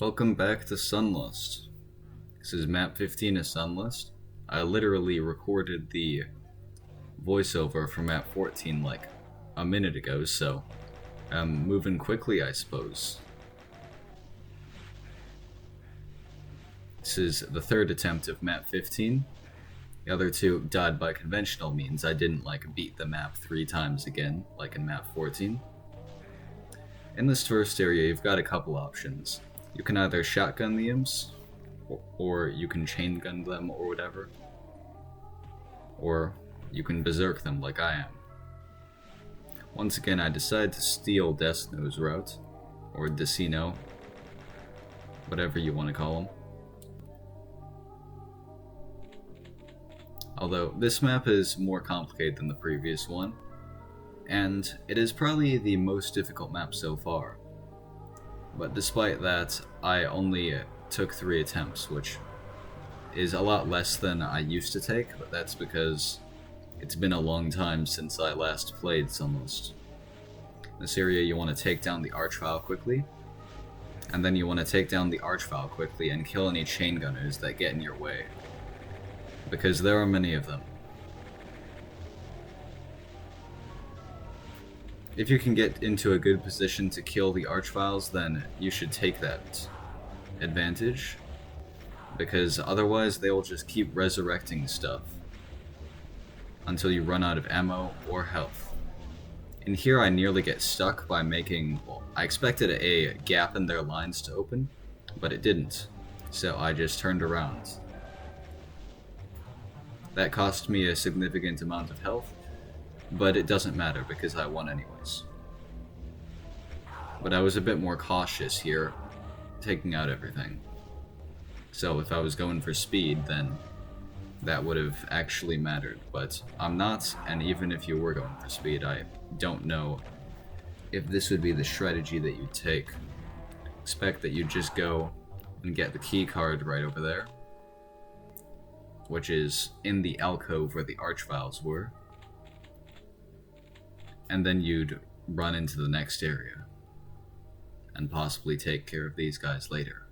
Welcome back to Sunlust. This is Map15 of Sunlust. I literally recorded the voiceover for Map14 like a minute ago, so I'm moving quickly, I suppose. This is the third attempt of Map15. The other two died by conventional means. I didn't beat the map 3 times again, like in Map14. In this first area, you've got a couple options. You can either shotgun the imps, or you can chain gun them or whatever. Or you can berserk them like I am. Once again, I decided to steal Desno's route, or Decino, whatever you want to call them. Although, this map is more complicated than the previous one, and it is probably the most difficult map so far. But despite that, I only took 3 attempts, which is a lot less than I used to take, but that's because it's been a long time since I last played Sunlust. In this area, you want to take down the Archvile quickly, and then you want to take down the Archvile quickly and kill any chain gunners that get in your way, because there are many of them. If you can get into a good position to kill the Archviles, then you should take that advantage, because otherwise they will just keep resurrecting stuff until you run out of ammo or health. In here I nearly get stuck by making, well, I expected a gap in their lines to open, but it didn't, so I just turned around. That cost me a significant amount of health, but it doesn't matter because I won anyways. But I was a bit more cautious here, taking out everything. So if I was going for speed, then that would have actually mattered, but I'm not, and even if you were going for speed, I don't know if this would be the strategy that you'd take. Expect that you'd just go and get the key card right over there, which is in the alcove where the Archviles were, and then you'd run into the next area and possibly take care of these guys later.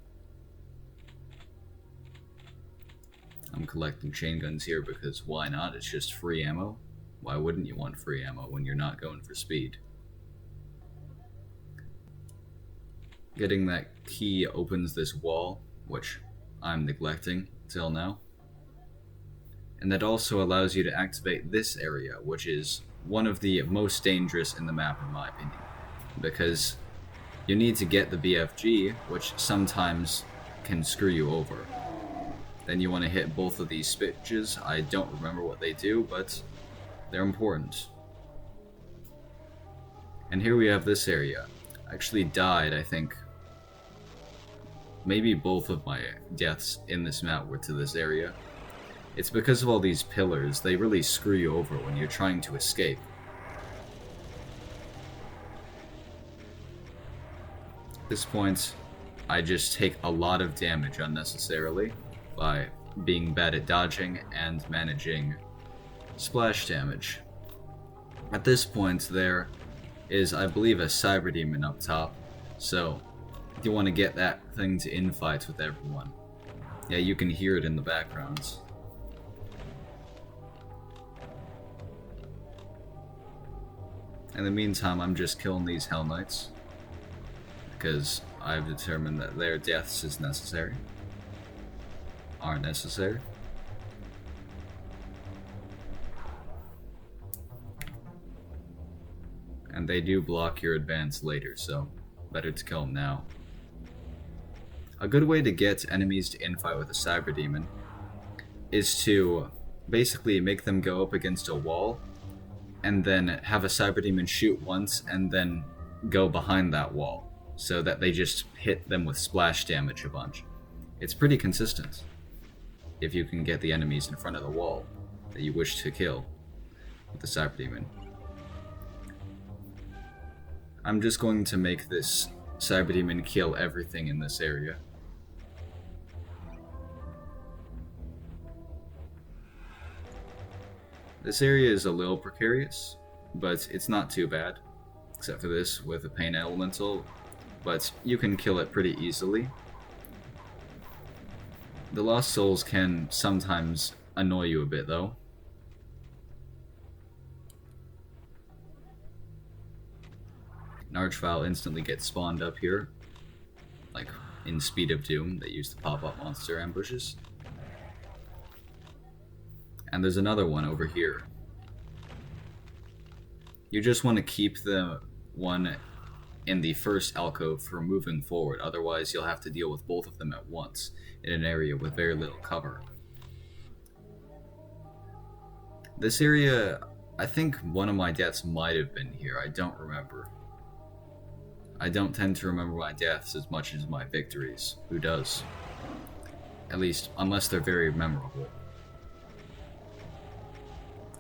I'm collecting chain guns here because why not? It's just free ammo. Why wouldn't you want free ammo when you're not going for speed? Getting that key opens this wall, which I'm neglecting till now. And that also allows you to activate this area, which is one of the most dangerous in the map in my opinion, because you need to get the BFG, which sometimes can screw you over. Then you want to hit both of these switches. I don't remember what they do, but they're important. And here we have this area. I actually died, I think. Maybe both of my deaths in this map were to this area. It's because of all these pillars. They really screw you over when you're trying to escape. At this point, I just take a lot of damage unnecessarily by being bad at dodging and managing splash damage. At this point, there is, I believe, a cyberdemon up top, so you want to get that thing to infight with everyone. Yeah, you can hear it in the background. In the meantime, I'm just killing these Hell Knights, because I've determined that their deaths are necessary. And they do block your advance later, so better to kill them now. A good way to get enemies to infight with a cyberdemon is to basically make them go up against a wall, and then have a cyberdemon shoot once and then go behind that wall, so that they just hit them with splash damage a bunch. It's pretty consistent if you can get the enemies in front of the wall that you wish to kill with the cyberdemon. I'm just going to make this cyberdemon kill everything in this area. This area is a little precarious, but it's not too bad, except for this with a pain elemental, but you can kill it pretty easily. The Lost Souls can sometimes annoy you a bit, though. An Archvile instantly gets spawned up here, like in Speed of Doom, they use the pop-up monster ambushes. And there's another one over here. You just want to keep the one in the first alcove for moving forward, otherwise you'll have to deal with both of them at once in an area with very little cover. This area, I think one of my deaths might have been here, I don't remember. I don't tend to remember my deaths as much as my victories. Who does? At least, unless they're very memorable.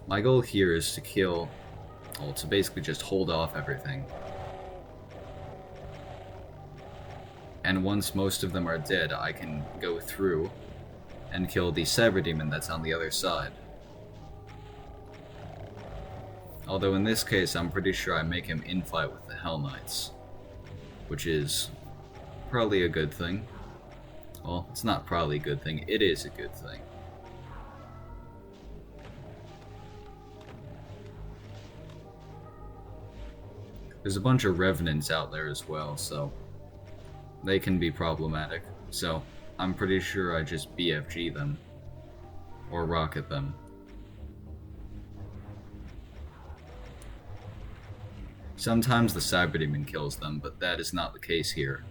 My goal here is to kill, well, to basically just hold off everything. And once most of them are dead, I can go through and kill the cyberdemon that's on the other side. Although in this case, I'm pretty sure I make him infight with the Hell Knights, which is probably a good thing. Well, it's not probably a good thing, it is a good thing. There's a bunch of revenants out there as well, so they can be problematic. So I'm pretty sure I just BFG them, or rocket them. Sometimes the cyberdemon kills them, but that is not the case here.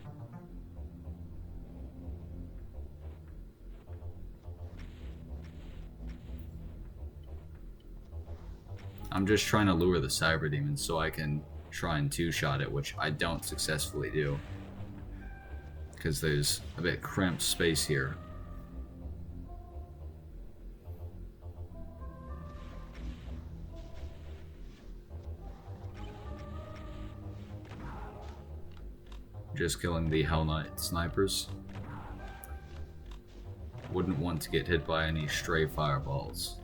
I'm just trying to lure the cyberdemon so I can try and two-shot it, which I don't successfully do, because there's a bit cramped space here. Just killing the Hell Knight snipers. Wouldn't want to get hit by any stray fireballs.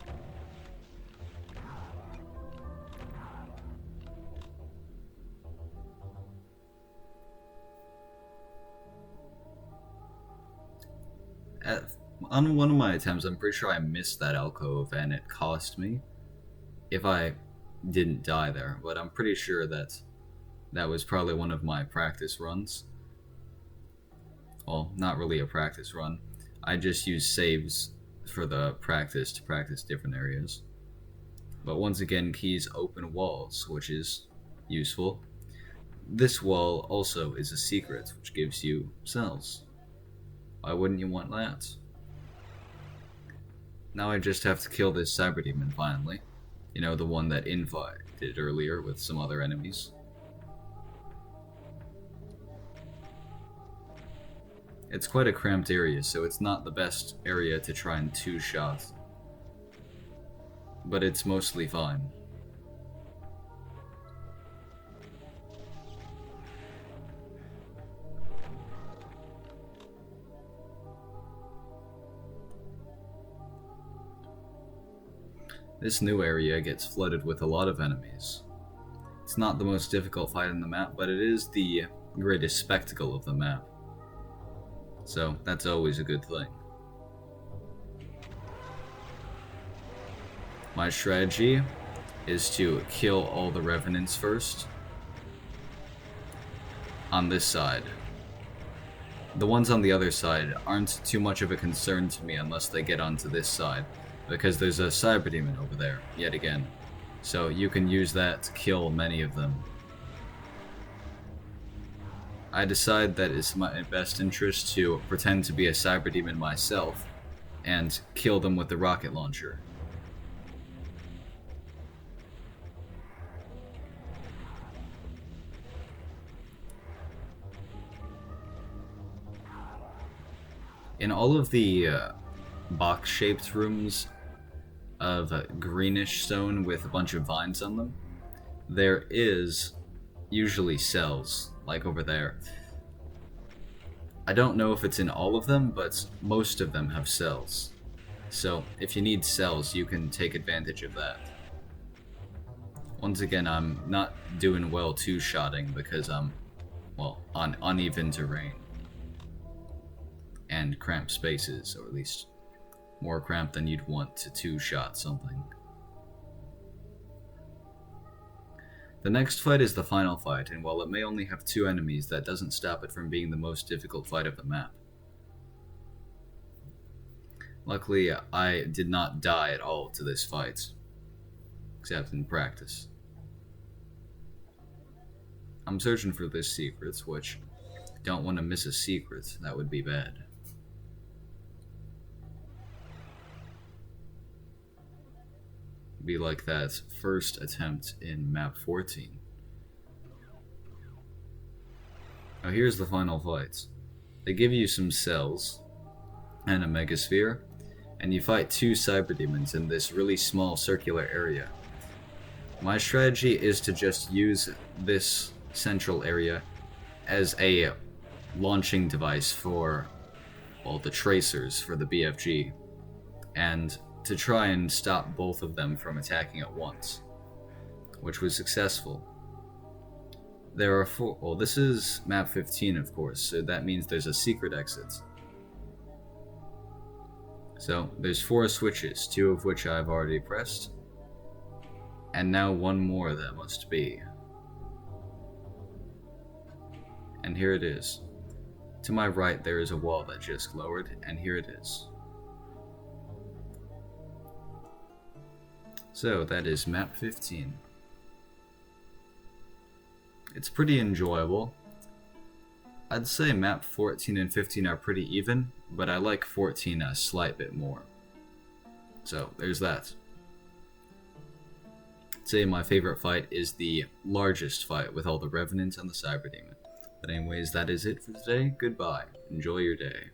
On one of my attempts, I'm pretty sure I missed that alcove and it cost me if I didn't die there, but I'm pretty sure that that was probably one of my practice runs. Well, not really a practice run. I just use saves for the practice to practice different areas. But once again, keys open walls, which is useful. This wall also is a secret, which gives you cells. Why wouldn't you want that? Now I just have to kill this cyberdemon finally. You know, the one that infighted earlier with some other enemies. It's quite a cramped area, so it's not the best area to try and two-shot. But it's mostly fine. This new area gets flooded with a lot of enemies. It's not the most difficult fight in the map, but it is the greatest spectacle of the map. So that's always a good thing. My strategy is to kill all the revenants first on this side. The ones on the other side aren't too much of a concern to me unless they get onto this side, because there's a cyberdemon over there, yet again. So you can use that to kill many of them. I decide that it's my best interest to pretend to be a cyberdemon myself and kill them with the rocket launcher. In all of the box-shaped rooms of greenish stone with a bunch of vines on them, there is usually cells, like over there. I don't know if it's in all of them, but most of them have cells. So if you need cells, you can take advantage of that. Once again, I'm not doing well two-shotting because I'm, well, on uneven terrain. And and cramped spaces, or at least more cramped than you'd want to two-shot something. The next fight is the final fight, and while it may only have 2 enemies, that doesn't stop it from being the most difficult fight of the map. Luckily, I did not die at all to this fight, except in practice. I'm searching for this secret, which don't want to miss a secret, that would be bad. Be like that first attempt in map 14. Now here's the final fight. They give you some cells and a megasphere, and you fight 2 cyberdemons in this really small circular area. My strategy is to just use this central area as a launching device for, well, the tracers for the BFG, and to try and stop both of them from attacking at once, which was successful. There are 4, well, this is map 15 of course, so that means there's a secret exit. So there's 4 switches, 2 of which I've already pressed, and now 1 more that must be. And here it is. To my right there is a wall that just lowered, and here it is. So that is map 15. It's pretty enjoyable. I'd say map 14 and 15 are pretty even, but I like 14 a slight bit more. So there's that. I'd say my favorite fight is the largest fight with all the revenants and the cyberdemon. But anyways, that is it for today. Goodbye. Enjoy your day.